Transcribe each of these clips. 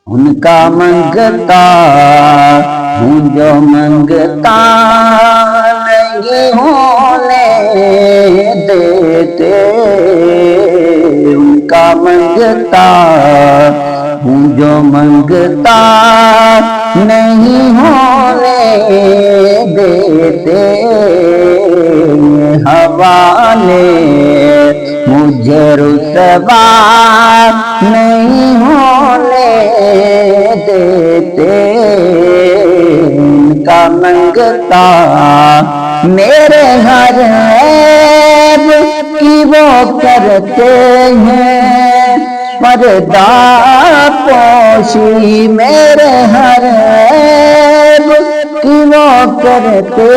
ان کا منگتا ہوں جو منگتا نہیں ہونے دیتے، ان کا منگتا ہوں جو منگتا نہیں ہونے دیتے، حوالے مجھے رسوا نہیں ہونے دیتے، ان کا منگتا میرے ہر عیب کی وہ کرتے ہیں پردہ پوشی، میرے ہر عیب کی وہ کرتے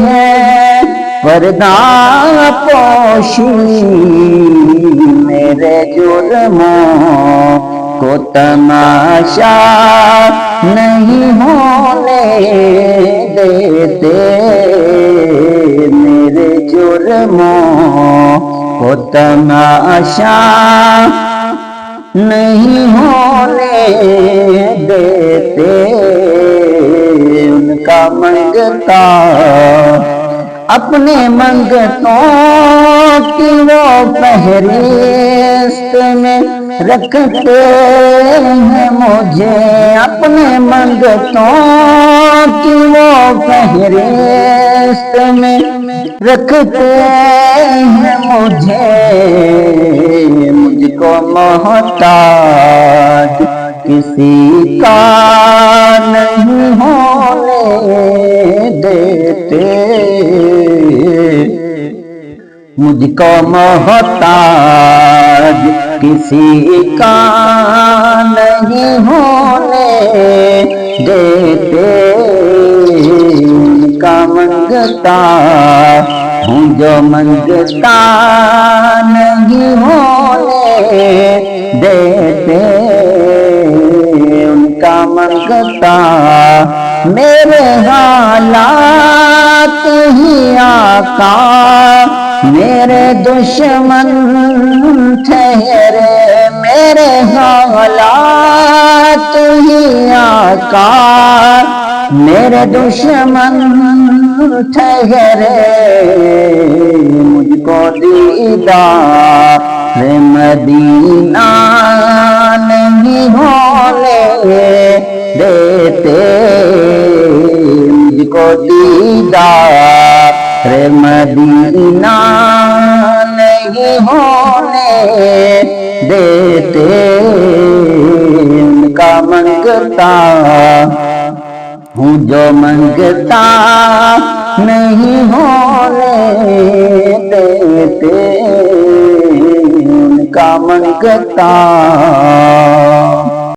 ہیں پردہ پوشی، میرے جرموں کو تماشا نہیں ہونے دیتے، میرے جرموں کو تماشا نہیں ہونے دیتے، ان کا منگتا اپنے منگتوں کی وہ فہرست میں رکھتے ہیں مجھے، اپنے منگتوں کی وہ فہرست میں رکھتے ہیں مجھ کو محتاج کسی کا نہیں ہونے دیتے، مجھ کو محتاج کسی کا نہیں ہونے دیتے، ان کا منگتا ہوں جو منگتا نہیں ہونے دیتے، ان کا منگتا میرے حالات ہی آقا میرے دشمن ٹھہرے، میرے حالات ہی آقا میرے دشمن ٹھہرے، مجھ کو دیدار مدینہ نہیں ہونے دیتے، مجھ کو دیدار مدینہ نہیں ہونے دیتے، ان کا منگتا ہوں جو منگتا نہیں ہونے دیتے، ان کا منگتا